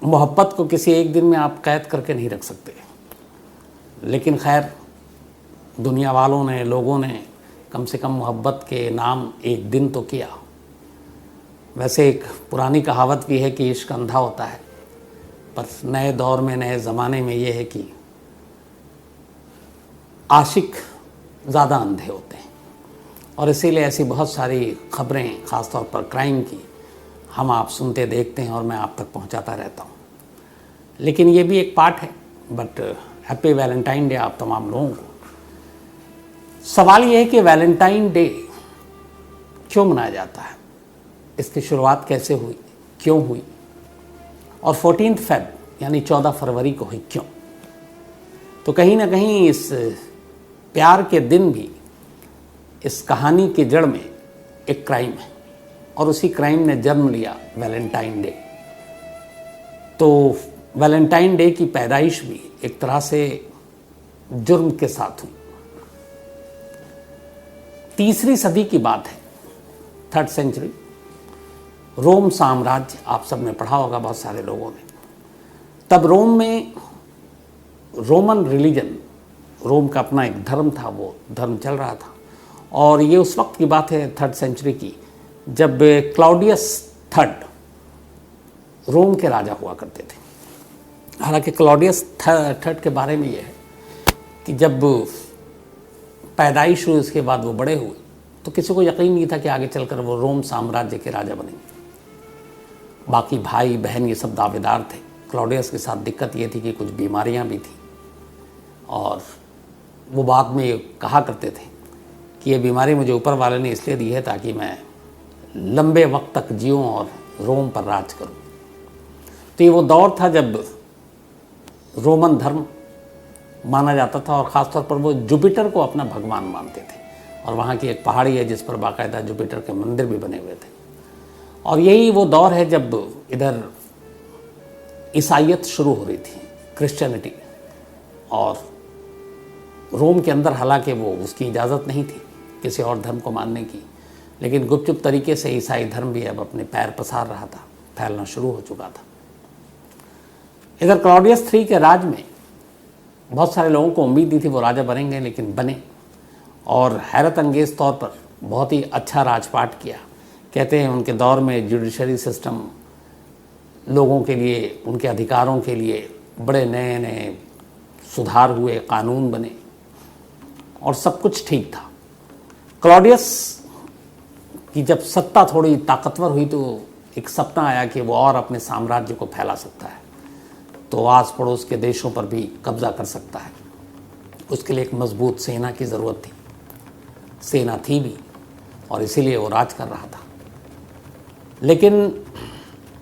मोहब्बत को किसी एक दिन में आप कैद करके नहीं रख सकते, लेकिन खैर दुनिया वालों ने, लोगों ने कम से कम मोहब्बत के नाम एक दिन तो किया। वैसे एक पुरानी कहावत भी है कि इश्क अंधा होता है, पर नए दौर में, नए ज़माने में ये है कि आशिक ज़्यादा अंधे होते हैं, और इसीलिए ऐसी बहुत सारी खबरें, ख़ास तौर पर क्राइम की, हम आप सुनते देखते हैं और मैं आप तक पहुंचाता रहता हूं। लेकिन ये भी एक पार्ट है। बट हैप्पी वैलेंटाइन डे आप तमाम लोगों को। सवाल ये है कि वैलेंटाइन डे क्यों मनाया जाता है, इसकी शुरुआत कैसे हुई, क्यों हुई, और 14 फ़रवरी यानी 14 फरवरी को हुई क्यों। तो कहीं ना कहीं इस प्यार के दिन भी, इस कहानी के जड़ में एक क्राइम है, और उसी क्राइम ने जन्म लिया वैलेंटाइन डे। तो वैलेंटाइन डे की पैदाइश भी एक तरह से जुर्म के साथ हुई। 3री सदी की बात है, 3rd सेंचुरी। रोम साम्राज्य, आप सब ने पढ़ा होगा, बहुत सारे लोगों ने। तब रोम में रोमन रिलीजन, रोम का अपना एक धर्म था, वो धर्म चल रहा था। और ये उस वक्त की बात है 3rd सेंचुरी की, जब क्लॉडियस III रोम के राजा हुआ करते थे। हालांकि क्लॉडियस III के बारे में ये है कि जब पैदाइश हुई, उसके बाद वो बड़े हुए, तो किसी को यकीन नहीं था कि आगे चलकर वो रोम साम्राज्य के राजा बनेंगे। बाकी भाई बहन ये सब दावेदार थे। क्लॉडियस के साथ दिक्कत ये थी कि कुछ बीमारियां भी थी, और वो बाद में ये कहा करते थे कि ये बीमारी मुझे ऊपर वाले ने इसलिए दी है ताकि मैं लंबे वक्त तक जीऊँ और रोम पर राज करूँ। तो ये वो दौर था जब रोमन धर्म माना जाता था, और ख़ास तौर पर वो जुपिटर को अपना भगवान मानते थे। और वहाँ की एक पहाड़ी है जिस पर बाकायदा जुपिटर के मंदिर भी बने हुए थे। और यही वो दौर है जब इधर ईसाईयत शुरू हो रही थी, क्रिश्चियनिटी। और रोम के अंदर हालांकि वो उसकी इजाज़त नहीं थी किसी और धर्म को मानने की, लेकिन गुपचुप तरीके से ईसाई धर्म भी अब अपने पैर पसार रहा था, फैलना शुरू हो चुका था। इधर क्लॉडियस III के राज में बहुत सारे लोगों को उम्मीद दी थी वो राजा बनेंगे, लेकिन बने, और हैरत अंगेज़ तौर पर बहुत ही अच्छा राजपाट किया। कहते हैं उनके दौर में जुडिशरी सिस्टम लोगों के लिए, उनके अधिकारों के लिए बड़े नए नए सुधार हुए, कानून बने, और सब कुछ ठीक था। क्लॉडियस की जब सत्ता थोड़ी ताकतवर हुई तो एक सपना आया कि वो और अपने साम्राज्य को फैला सकता है, तो आस पड़ोस के देशों पर भी कब्जा कर सकता है। उसके लिए एक मजबूत सेना की ज़रूरत थी। सेना थी भी, और इसीलिए वो राज कर रहा था। लेकिन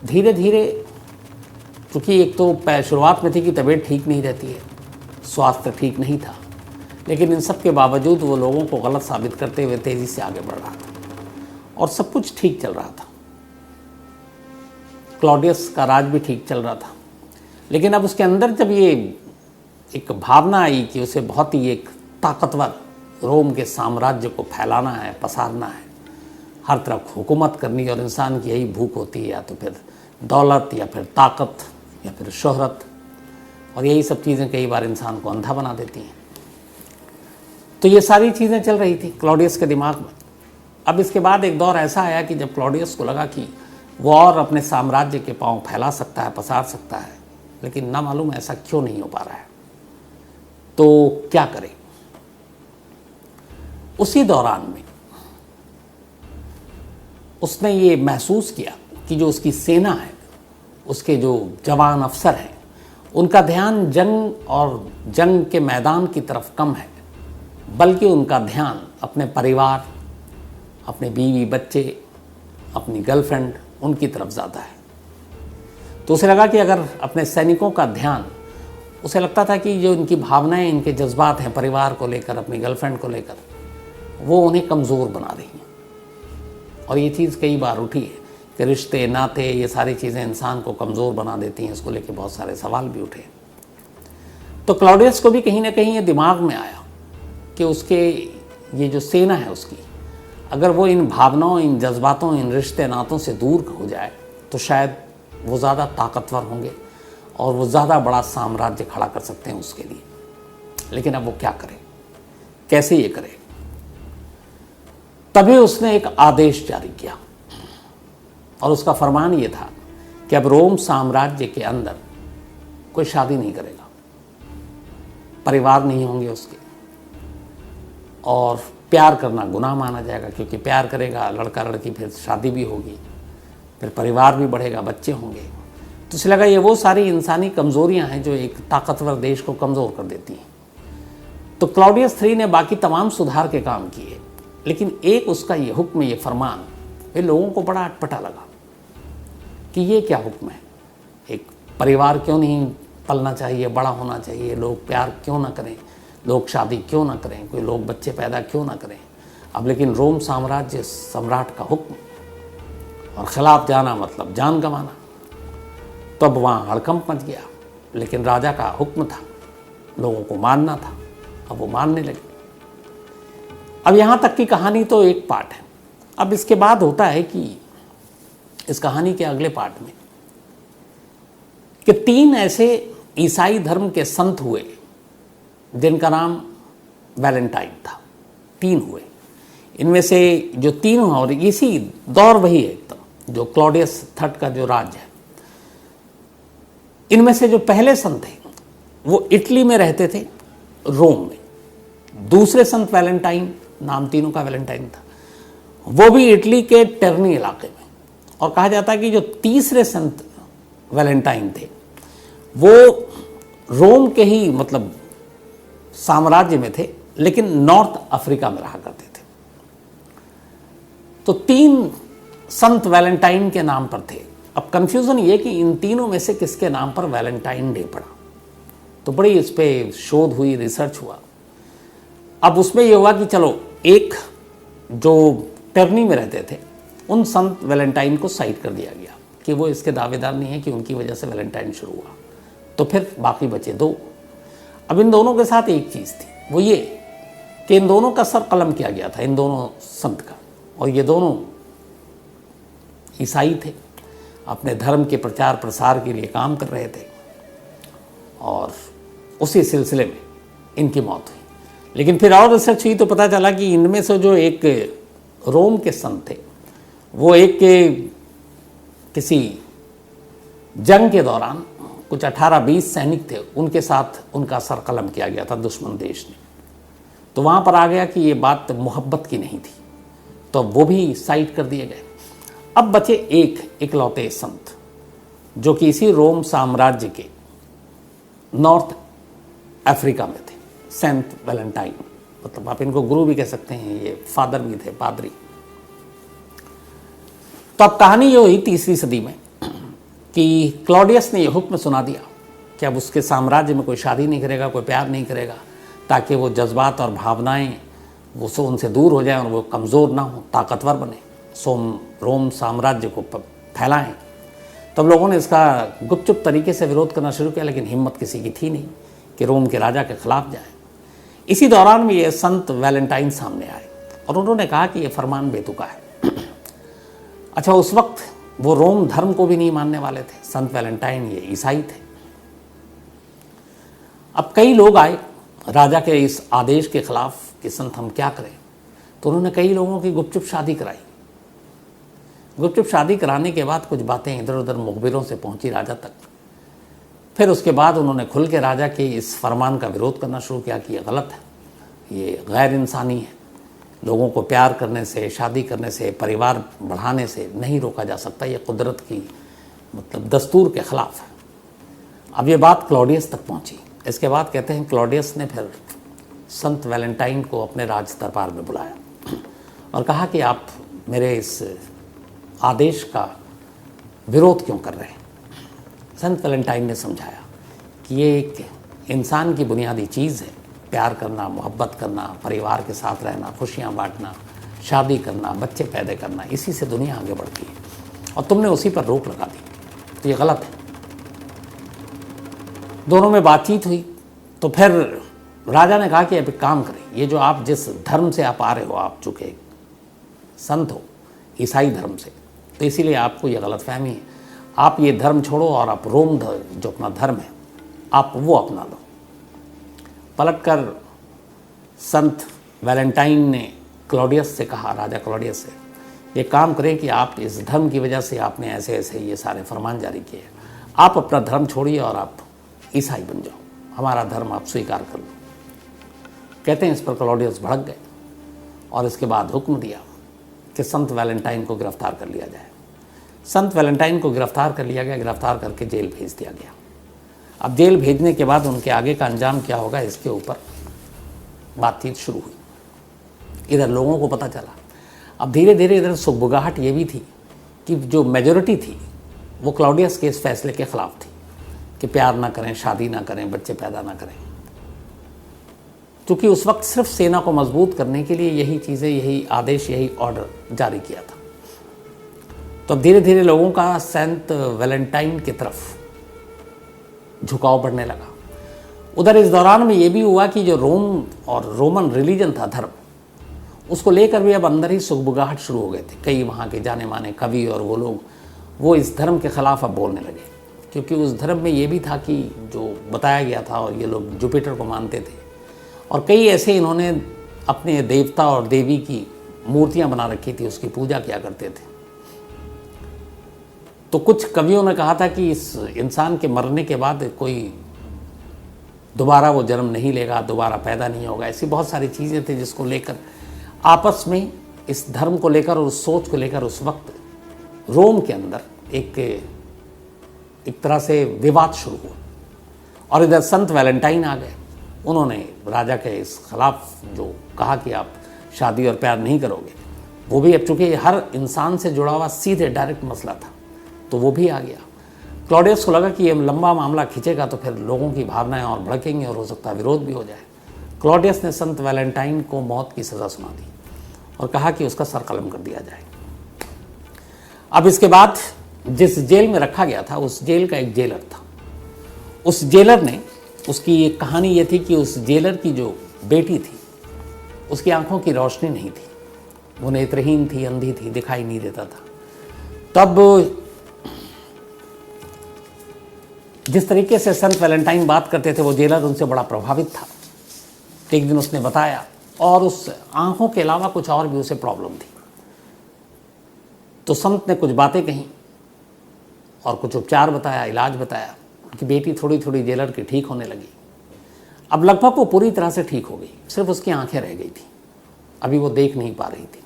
धीरे धीरे, क्योंकि एक तो शुरुआत में थी कि तबीयत ठीक नहीं रहती है, स्वास्थ्य ठीक नहीं था, लेकिन इन सब के बावजूद वो लोगों को गलत साबित करते हुए तेज़ी से आगे बढ़ रहा था, और सब कुछ ठीक चल रहा था। क्लॉडियस का राज भी ठीक चल रहा था। लेकिन अब उसके अंदर जब ये एक भावना आई कि उसे बहुत ही एक ताकतवर रोम के साम्राज्य को फैलाना है, पसारना है, हर तरफ हुकूमत करनी, और इंसान की यही भूख होती है, या तो फिर दौलत, या फिर ताकत, या फिर शोहरत, और यही सब चीज़ें कई बार इंसान को अंधा बना देती हैं। तो ये सारी चीज़ें चल रही थी क्लॉडियस के दिमाग में। अब इसके बाद एक दौर ऐसा आया कि जब क्लॉडियस को लगा कि वो और अपने साम्राज्य के पांव फैला सकता है, पसार सकता है, लेकिन ना मालूम ऐसा क्यों नहीं हो पा रहा है, तो क्या करे। उसी दौरान में उसने ये महसूस किया कि जो उसकी सेना है, उसके जो जवान अफसर हैं, उनका ध्यान जंग और जंग के मैदान की तरफ कम है, बल्कि उनका ध्यान अपने परिवार, अपने बीवी बच्चे, अपनी गर्लफ्रेंड, उनकी तरफ ज़्यादा है। तो उसे लगा कि अगर अपने सैनिकों का ध्यान, उसे लगता था कि जो इनकी भावनाएं, इनके जज्बात हैं परिवार को लेकर, अपनी गर्लफ्रेंड को लेकर, वो उन्हें कमज़ोर बना रही हैं। और ये चीज़ कई बार उठी है कि रिश्ते, नाते, ये सारी चीज़ें इंसान को कमज़ोर बना देती हैं। इसको लेकर बहुत सारे सवाल भी उठे। तो क्लॉडियस को भी कहीं ना कहीं ये दिमाग में आया कि उसके ये जो सेना है उसकी, अगर वो इन भावनाओं, इन जज्बातों, इन रिश्ते नातों से दूर हो जाए तो शायद वो ज़्यादा ताकतवर होंगे, और वो ज़्यादा बड़ा साम्राज्य खड़ा कर सकते हैं उसके लिए। लेकिन अब वो क्या करे, कैसे ये करे? तभी उसने एक आदेश जारी किया और उसका फरमान ये था कि अब रोम साम्राज्य के अंदर कोई शादी नहीं करेगा, परिवार नहीं होंगे उसके, और प्यार करना गुनाह माना जाएगा, क्योंकि प्यार करेगा लड़का लड़की फिर शादी भी होगी, फिर परिवार भी बढ़ेगा, बच्चे होंगे। तो इसलिए लगा ये वो सारी इंसानी कमज़ोरियां हैं जो एक ताकतवर देश को कमज़ोर कर देती हैं। तो क्लॉडियस III ने बाकी तमाम सुधार के काम किए, लेकिन एक उसका ये हुक्म, ये फरमान, ये लोगों को बड़ा अटपटा लगा कि ये क्या हुक्म है। एक परिवार क्यों नहीं पलना चाहिए, बड़ा होना चाहिए, लोग प्यार क्यों ना करें, लोग शादी क्यों ना करें, कोई लोग बच्चे पैदा क्यों ना करें। अब लेकिन रोम साम्राज्य सम्राट का हुक्म और खिलाफ जाना मतलब जान गंवाना। तो अब वहाँ हड़कंप मच गया, लेकिन राजा का हुक्म था, लोगों को मानना था, अब वो मानने लगे। अब यहाँ तक की कहानी तो एक पार्ट है। अब इसके बाद होता है कि इस कहानी के अगले पार्ट में कि 3 ऐसे ईसाई धर्म के संत हुए जिनका नाम वैलेंटाइन था। 3 हुए, इनमें से जो 3 हुआ, और इसी दौर वही है एकदम जो क्लॉडियस III का जो राज्य है। इनमें से जो पहले संत थे वो इटली में रहते थे, रोम में। दूसरे संत वैलेंटाइन, नाम तीनों का वैलेंटाइन था, वो भी इटली के टर्नी इलाके में। और कहा जाता है कि जो तीसरे संत वैलेंटाइन थे वो रोम के ही मतलब साम्राज्य में थे, लेकिन नॉर्थ अफ्रीका में रहा करते थे। तो 3 संत वैलेंटाइन के नाम पर थे। अब कंफ्यूजन ये कि इन तीनों में से किसके नाम पर वैलेंटाइन डे पड़ा। तो बड़ी इस पर शोध हुई, रिसर्च हुआ। अब उसमें ये हुआ कि चलो एक जो टर्नी में रहते थे उन संत वैलेंटाइन को साइड कर दिया गया कि वो इसके दावेदार नहीं है कि उनकी वजह से वैलेंटाइन शुरू हुआ। तो फिर बाकी बचे 2। अब इन दोनों के साथ एक चीज़ थी, वो ये कि इन दोनों का सर कलम किया गया था, इन दोनों संत का। और ये दोनों ईसाई थे, अपने धर्म के प्रचार प्रसार के लिए काम कर रहे थे, और उसी सिलसिले में इनकी मौत हुई। लेकिन फिर और रिसर्च हुई तो पता चला कि इनमें से जो एक रोम के संत थे वो एक किसी जंग के दौरान कुछ 18-20 सैनिक थे, उनके साथ उनका सर कलम किया गया था दुश्मन देश ने। तो वहाँ पर आ गया कि ये बात मोहब्बत की नहीं थी, तो वो भी साइड कर दिए गए। अब बचे एक इकलौते संत जो कि इसी रोम साम्राज्य के नॉर्थ अफ्रीका में थे, सेंट वैलेंटाइन। मतलब आप इनको गुरु भी कह सकते हैं, ये फादर भी थे, पादरी। तो अब कहानी ये हुई 3वीं सदी में कि क्लॉडियस ने यह हुक्म सुना दिया कि अब उसके साम्राज्य में कोई शादी नहीं करेगा, कोई प्यार नहीं करेगा, ताकि वो जज्बात और भावनाएं वो उनसे दूर हो जाएं और वो कमज़ोर ना हो, ताकतवर बने, रोम साम्राज्य को फैलाएं। तब लोगों ने इसका गुपचुप तरीके से विरोध करना शुरू किया, लेकिन हिम्मत किसी की थी नहीं कि रोम के राजा के खिलाफ जाए। इसी दौरान में ये संत वैलेंटाइन सामने आए और उन्होंने कहा कि ये फरमान बेतुका है। अच्छा, उस वक्त वो रोम धर्म को भी नहीं मानने वाले थे संत वैलेंटाइन, ये ईसाई थे। अब कई लोग आए राजा के इस आदेश के खिलाफ कि संत हम क्या करें, तो उन्होंने कई लोगों की गुपचुप शादी कराई। गुपचुप शादी कराने के बाद कुछ बातें इधर उधर मुखबिरों से पहुंची राजा तक। फिर उसके बाद उन्होंने खुल के राजा के इस फरमान का विरोध करना शुरू किया कि ये गलत है, ये गैर इंसानी है, लोगों को प्यार करने से, शादी करने से, परिवार बढ़ाने से नहीं रोका जा सकता, ये कुदरत की मतलब दस्तूर के ख़िलाफ़ है। अब ये बात क्लॉडियस तक पहुंची। इसके बाद कहते हैं क्लॉडियस ने फिर संत वैलेंटाइन को अपने राज दरबार में बुलाया और कहा कि आप मेरे इस आदेश का विरोध क्यों कर रहे हैं। संत वैलेंटाइन ने समझाया कि ये एक इंसान की बुनियादी चीज़ है, प्यार करना, मोहब्बत करना, परिवार के साथ रहना, खुशियाँ बांटना, शादी करना, बच्चे पैदा करना, इसी से दुनिया आगे बढ़ती है और तुमने उसी पर रोक लगा दी, तो ये गलत है। दोनों में बातचीत हुई तो फिर राजा ने कहा कि अब एक काम करें, ये जो आप जिस धर्म से आप आ रहे हो, आप चूँकि संत हो ईसाई धर्म से, तो इसीलिए आपको ये गलतफहमी है। आप ये धर्म छोड़ो और आप रोम जो अपना धर्म है आप वो अपना लो। पलटकर संत वैलेंटाइन ने क्लॉडियस से कहा, राजा क्लॉडियस से, ये काम करें कि आप इस धर्म की वजह से आपने ऐसे ऐसे ये सारे फरमान जारी किए, आप अपना धर्म छोड़िए और आप ईसाई बन जाओ, हमारा धर्म आप स्वीकार कर लो। कहते हैं इस पर क्लॉडियस भड़क गए और इसके बाद हुक्म दिया कि संत वैलेंटाइन को गिरफ्तार कर लिया जाए। संत वैलेंटाइन को गिरफ्तार कर लिया गया, गिरफ्तार करके जेल भेज दिया गया। अब जेल भेजने के बाद उनके आगे का अंजाम क्या होगा, इसके ऊपर बातचीत शुरू हुई। इधर लोगों को पता चला। अब धीरे धीरे इधर सुगबुगाहट ये भी थी कि जो मेजॉरिटी थी वो क्लॉडियस के इस फैसले के खिलाफ थी कि प्यार ना करें, शादी ना करें, बच्चे पैदा ना करें, क्योंकि उस वक्त सिर्फ सेना को मजबूत करने के लिए यही चीज़ें, यही आदेश, यही ऑर्डर जारी किया था। तो अब धीरे धीरे लोगों का सेंट वैलेंटाइन की तरफ झुकाव बढ़ने लगा। उधर इस दौरान में ये भी हुआ कि जो रोम और रोमन रिलीजन था, धर्म, उसको लेकर भी अब अंदर ही सुगबुगाहट शुरू हो गए थे। कई वहाँ के जाने माने कवि और वो लोग वो इस धर्म के ख़िलाफ़ अब बोलने लगे, क्योंकि उस धर्म में ये भी था कि जो बताया गया था, और ये लोग जुपिटर को मानते थे, और कई ऐसे इन्होंने अपने देवता और देवी की मूर्तियाँ बना रखी थी, उसकी पूजा किया करते थे। तो कुछ कवियों ने कहा था कि इस इंसान के मरने के बाद कोई दोबारा वो जन्म नहीं लेगा, दोबारा पैदा नहीं होगा। ऐसी बहुत सारी चीज़ें थी जिसको लेकर आपस में, इस धर्म को लेकर और उस सोच को लेकर उस वक्त रोम के अंदर एक तरह से विवाद शुरू हुआ। और इधर संत वैलेंटाइन आ गए। उन्होंने राजा के इस खिलाफ जो कहा कि आप शादी और प्यार नहीं करोगे, वो भी अब चूँकि हर इंसान से जुड़ा हुआ सीधे डायरेक्ट मसला था, तो वो भी आ गया। क्लॉडियस को लगा कि ये लंबा मामला खींचेगा तो फिर लोगों की भावनाएं और भड़केंगी और हो सकता है विरोध भी हो जाए। क्लॉडियस ने संत वैलेंटाइन को मौत की सज़ा सुना दी और कहा कि उसका सर कलम कर दिया जाए। अब इसके बाद जिस जेल में रखा गया था, उस जेल का एक जेलर था। उस जेलर ने, उसकी एक कहानी ये थी कि उस जेलर की जो बेटी थी, उसकी आंखों की रोशनी नहीं थी, वो नेत्रहीन थी, अंधी थी, दिखाई नहीं देता था। तब जिस तरीके से संत वैलेंटाइन बात करते थे, वो जेलर उनसे बड़ा प्रभावित था। एक दिन उसने बताया, और उस आंखों के अलावा कुछ और भी उसे प्रॉब्लम थी। तो संत ने कुछ बातें कहीं और कुछ उपचार बताया, इलाज बताया कि बेटी थोड़ी थोड़ी जेलर की ठीक होने लगी। अब लगभग वो पूरी तरह से ठीक हो गई, सिर्फ उसकी आंखें रह गई थी, अभी वो देख नहीं पा रही थी।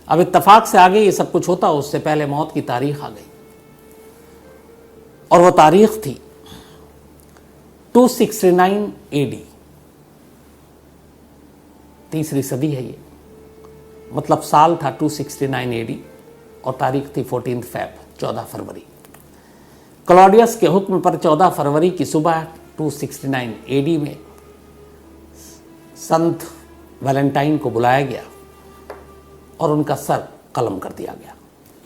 अब इत्तेफाक से आगे ये सब कुछ होता, उससे पहले मौत की तारीख आ गई, और वो तारीख थी 269 AD, तीसरी सदी है ये, मतलब साल था 269 AD और तारीख थी 14 फ़रवरी, 14 फरवरी। क्लॉडियस के हुक्म पर 14 फरवरी की सुबह 269 AD में संत वैलेंटाइन को बुलाया गया और उनका सर कलम कर दिया गया।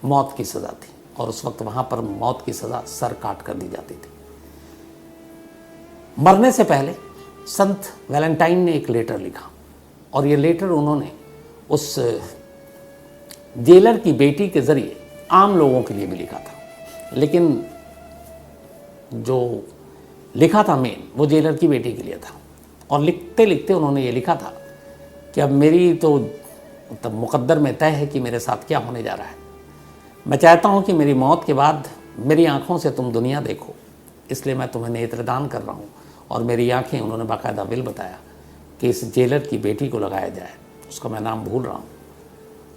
मौत की सज़ा थी, और उस वक्त वहाँ पर मौत की सज़ा सर काट कर दी जाती थी। मरने से पहले संत वैलेंटाइन ने एक लेटर लिखा, और ये लेटर उन्होंने उस जेलर की बेटी के ज़रिए आम लोगों के लिए भी लिखा था, लेकिन जो लिखा था मेन, वो जेलर की बेटी के लिए था। और लिखते लिखते उन्होंने ये लिखा था कि अब मेरी तो तब मुकद्दर में तय है कि मेरे साथ क्या होने जा रहा है। मैं चाहता हूँ कि मेरी मौत के बाद मेरी आँखों से तुम दुनिया देखो, इसलिए मैं तुम्हें नेत्रदान कर रहा हूँ। और मेरी आँखें, उन्होंने बाकायदा विल बताया कि इस जेलर की बेटी को लगाया जाए, उसका मैं नाम भूल रहा हूँ।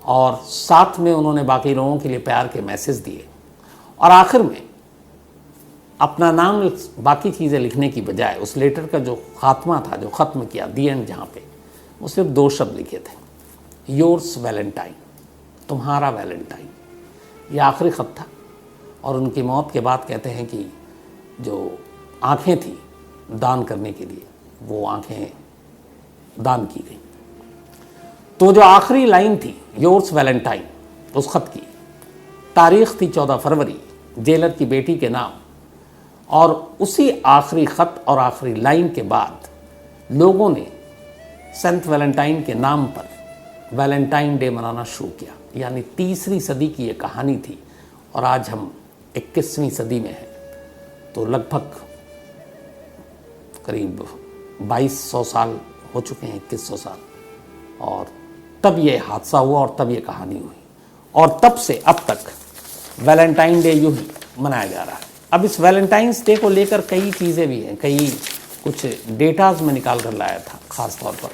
और साथ में उन्होंने बाकी लोगों के लिए प्यार के मैसेज दिए, और आखिर में अपना नाम, बाकी चीज़ें लिखने की बजाय उस लेटर का जो खात्मा था, जो ख़त्म किया, दी एंड, जहाँ पे वो सिर्फ 2 शब्द लिखे थे, योर्स वैलेंटाइन, तुम्हारा वैलेंटाइन। ये आखिरी ख़त था। और उनकी मौत के बाद कहते हैं कि जो आँखें थी दान करने के लिए, वो आँखें दान की गई। तो जो आखिरी लाइन थी योर्स वैलेंटाइन, उस ख़त की तारीख़ थी 14 फरवरी, जेलर की बेटी के नाम। और उसी आखिरी ख़त और आखिरी लाइन के बाद लोगों ने सेंट वैलेंटाइन के नाम पर वैलेंटाइन डे मनाना शुरू किया। यानी तीसरी सदी की ये कहानी थी, और आज हम 21वीं सदी में है, तो लगभग करीब 2200 साल हो चुके हैं, 2100 साल, और तब ये हादसा हुआ और तब ये कहानी हुई, और तब से अब तक वैलेंटाइन डे यूँ ही मनाया जा रहा है। अब इस वैलेंटाइंस डे को लेकर कई चीज़ें भी हैं, कई कुछ डेटाज में निकाल कर लाया था। ख़ास तौर पर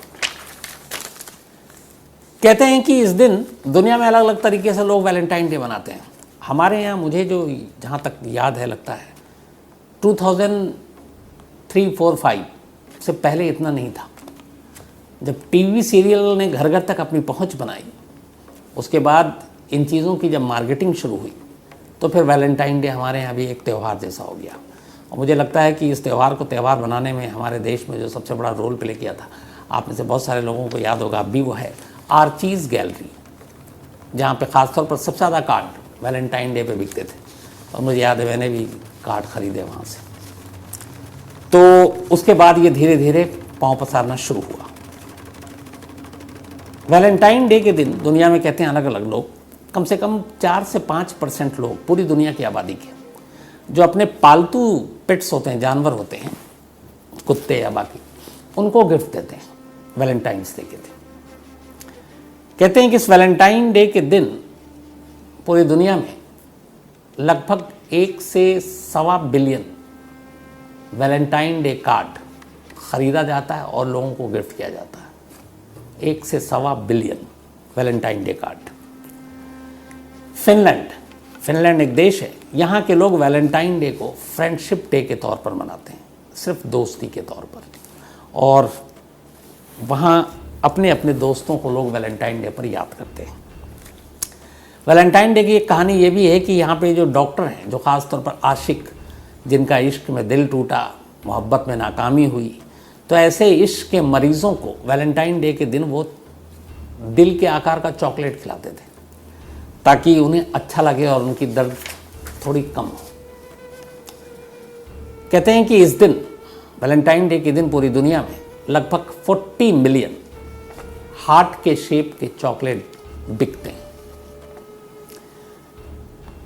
कहते हैं कि इस दिन दुनिया में अलग अलग तरीके से लोग वैलेंटाइन डे मनाते हैं। हमारे यहाँ, मुझे जो जहाँ तक याद है, लगता है 2003-4-5 से पहले इतना नहीं था। जब टीवी सीरियल ने घर घर तक अपनी पहुँच बनाई, उसके बाद इन चीज़ों की जब मार्केटिंग शुरू हुई, तो फिर वैलेंटाइन डे हमारे यहाँ भी एक त्यौहार जैसा हो गया। और मुझे लगता है कि इस त्यौहार को त्यौहार बनाने में हमारे देश में जो सबसे बड़ा रोल प्ले किया था, आप में से बहुत सारे लोगों को याद होगा, अब भी वो है आर्चीज़ गैलरी, जहाँ पे ख़ासतौर पर सबसे ज़्यादा कार्ड वैलेंटाइन डे पे बिकते थे, और मुझे याद है मैंने भी कार्ड ख़रीदे वहाँ से। तो उसके बाद ये धीरे धीरे पाँव पसारना शुरू हुआ। वैलेंटाइन डे के दिन दुनिया में कहते हैं अलग अलग लोग, कम से कम 4 से 5% लोग पूरी दुनिया की आबादी के, जो अपने पालतू पेट्स होते हैं, जानवर होते हैं, कुत्ते या बाकी, उनको गिफ्ट देते हैं वैलेंटाइंस डे के दिन। कहते हैं कि इस वैलेंटाइन डे के दिन पूरी दुनिया में लगभग 1 से 1.25 बिलियन वैलेंटाइन डे कार्ड ख़रीदा जाता है और लोगों को गिफ्ट किया जाता है। 1 से 1.25 billion Valentine day card. Finland एक देश है, यहाँ के लोग वैलेंटाइन डे को फ्रेंडशिप डे के तौर पर मनाते हैं, सिर्फ दोस्ती के तौर पर, और वहाँ अपने अपने दोस्तों को लोग वैलेंटाइन डे पर याद करते हैं। वैलेंटाइन डे की एक कहानी ये भी है कि यहाँ पे जो डॉक्टर हैं, जो ख़ास तौर पर आशिक, जिनका इश्क में दिल टूटा, मोहब्बत में नाकामी हुई, तो ऐसे इश्क के मरीज़ों को वैलेंटाइन डे के दिन वो दिल के आकार का चॉकलेट खिलाते थे, ताकि उन्हें अच्छा लगे और उनकी दर्द थोड़ी कम हो। कहते हैं कि इस दिन, वैलेंटाइन डे के दिन, पूरी दुनिया में लगभग 40 मिलियन हार्ट के शेप के चॉकलेट बिकते हैं।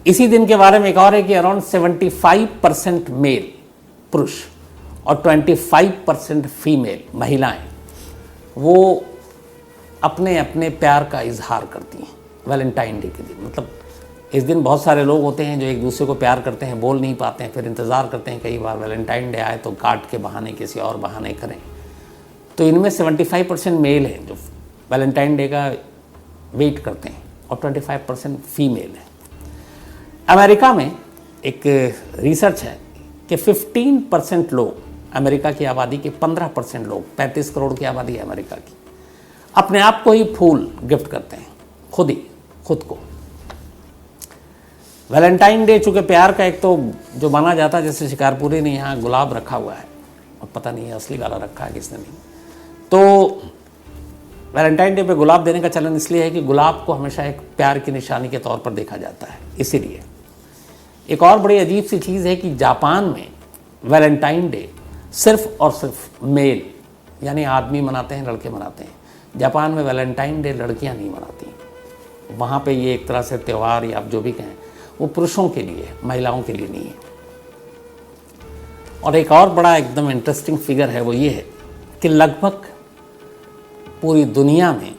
इसी दिन के बारे में एक और है कि अराउंड 75% मेल पुरुष और 25% फीमेल महिलाएं, वो अपने अपने प्यार का इजहार करती हैं वैलेंटाइन डे के दिन। मतलब इस दिन बहुत सारे लोग होते हैं जो एक दूसरे को प्यार करते हैं, बोल नहीं पाते हैं, फिर इंतज़ार करते हैं कई बार वैलेंटाइन डे आए तो कार्ड के बहाने किसी और बहाने करें। तो इनमें 75% मेल है जो वैलेंटाइन डे का वेट करते हैं, और 25% फीमेल है। अमेरिका में एक रिसर्च है कि 15% लोग, अमेरिका की आबादी के 15% लोग, 35 करोड़ की आबादी है अमेरिका की, अपने आप को ही फूल गिफ्ट करते हैं, खुद को। वैलेंटाइन डे चूँकि प्यार का एक तो जो माना जाता है, जैसे शिकारपुरी ने यहाँ गुलाब रखा हुआ है, और पता नहीं असली वाला रखा है किसने नहीं, तो वैलेंटाइन डे पे गुलाब देने का चलन इसलिए है कि गुलाब को हमेशा एक प्यार की निशानी के तौर पर देखा जाता है, इसीलिए। एक और बड़ी अजीब सी चीज़ है कि जापान में वैलेंटाइन डे सिर्फ और सिर्फ मेल, यानी आदमी मनाते हैं, लड़के मनाते हैं। जापान में वैलेंटाइन डे लड़कियां नहीं मनाती। वहाँ पे ये एक तरह से त्यौहार, या आप जो भी कहें, वो पुरुषों के लिए, महिलाओं के लिए नहीं है। और एक और बड़ा एकदम इंटरेस्टिंग फिगर है, वो ये है कि लगभग पूरी दुनिया में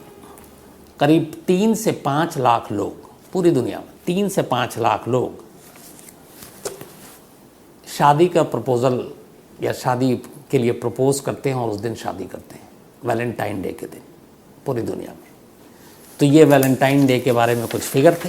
करीब 3 से 5 लाख लोग, पूरी दुनिया में 3 से 5 लाख लोग शादी का प्रपोज़ल या शादी के लिए प्रपोज करते हैं और उस दिन शादी करते हैं वैलेंटाइन डे के दिन, पूरी दुनिया में। तो ये वैलेंटाइन डे के बारे में कुछ फिगर थे।